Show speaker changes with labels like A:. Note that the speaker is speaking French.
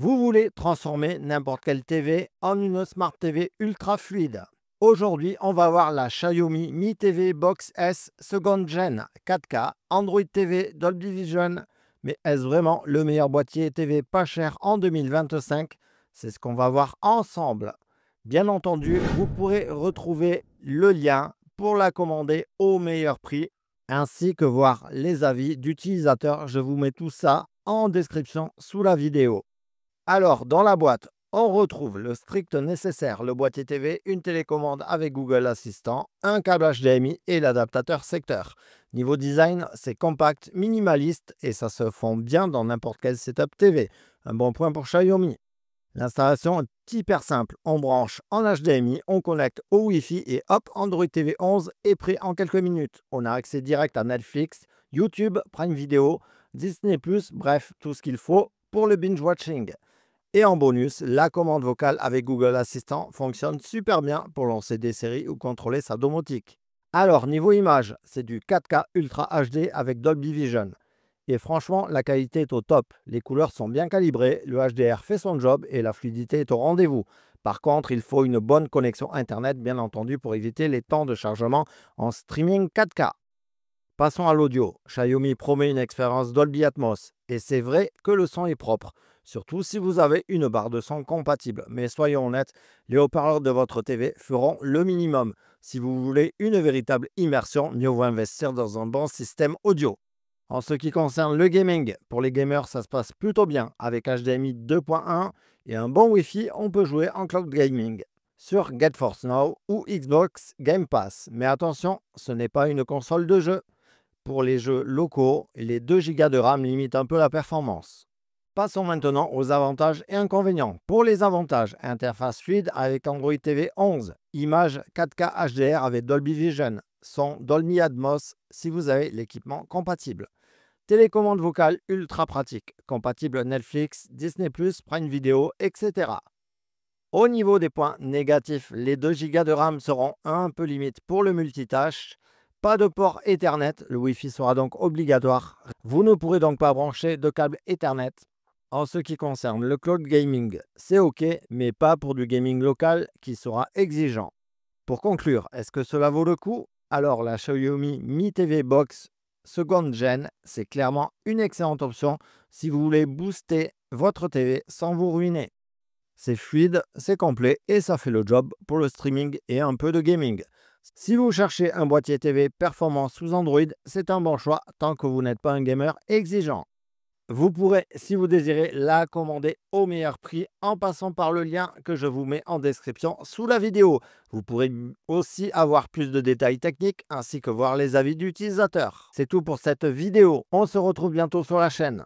A: Vous voulez transformer n'importe quelle TV en une Smart TV ultra fluide. Aujourd'hui, on va voir la Xiaomi Mi TV Box S seconde gen 4K, Android TV, Dolby Vision. Mais est-ce vraiment le meilleur boîtier TV pas cher en 2025? C'est ce qu'on va voir ensemble. Bien entendu, vous pourrez retrouver le lien pour la commander au meilleur prix, ainsi que voir les avis d'utilisateurs. Je vous mets tout ça en description sous la vidéo. Alors, dans la boîte, on retrouve le strict nécessaire, le boîtier TV, une télécommande avec Google Assistant, un câble HDMI et l'adaptateur secteur. Niveau design, c'est compact, minimaliste et ça se fond bien dans n'importe quel setup TV. Un bon point pour Xiaomi. L'installation est hyper simple. On branche en HDMI, on connecte au Wi-Fi et hop, Android TV 11 est prêt en quelques minutes. On a accès direct à Netflix, YouTube, Prime Video, Disney+, bref, tout ce qu'il faut pour le binge-watching. Et en bonus, la commande vocale avec Google Assistant fonctionne super bien pour lancer des séries ou contrôler sa domotique. Alors, niveau image, c'est du 4K Ultra HD avec Dolby Vision. Et franchement, la qualité est au top. Les couleurs sont bien calibrées, le HDR fait son job et la fluidité est au rendez-vous. Par contre, il faut une bonne connexion Internet, bien entendu, pour éviter les temps de chargement en streaming 4K. Passons à l'audio. Xiaomi promet une expérience Dolby Atmos. Et c'est vrai que le son est propre, surtout si vous avez une barre de son compatible. Mais soyons honnêtes, les haut-parleurs de votre TV feront le minimum. Si vous voulez une véritable immersion, mieux vaut investir dans un bon système audio. En ce qui concerne le gaming, pour les gamers, ça se passe plutôt bien. Avec HDMI 2.1 et un bon Wi-Fi, on peut jouer en cloud gaming sur GeForce Now ou Xbox Game Pass. Mais attention, ce n'est pas une console de jeu. Pour les jeux locaux, les 2 Go de RAM limitent un peu la performance. Passons maintenant aux avantages et inconvénients. Pour les avantages, interface fluide avec Android TV 11, image 4K HDR avec Dolby Vision, son Dolby Atmos si vous avez l'équipement compatible. Télécommande vocale ultra pratique, compatible Netflix, Disney+, Prime Video, etc. Au niveau des points négatifs, les 2 Go de RAM seront un peu limites pour le multitâche. Pas de port Ethernet, le Wi-Fi sera donc obligatoire. Vous ne pourrez donc pas brancher de câble Ethernet. En ce qui concerne le cloud gaming, c'est OK, mais pas pour du gaming local qui sera exigeant. Pour conclure, est-ce que cela vaut le coup? Alors la Xiaomi Mi TV Box seconde gen, c'est clairement une excellente option si vous voulez booster votre TV sans vous ruiner. C'est fluide, c'est complet et ça fait le job pour le streaming et un peu de gaming. Si vous cherchez un boîtier TV performant sous Android, c'est un bon choix tant que vous n'êtes pas un gamer exigeant. Vous pourrez, si vous désirez, la commander au meilleur prix en passant par le lien que je vous mets en description sous la vidéo. Vous pourrez aussi avoir plus de détails techniques ainsi que voir les avis d'utilisateurs. C'est tout pour cette vidéo. On se retrouve bientôt sur la chaîne.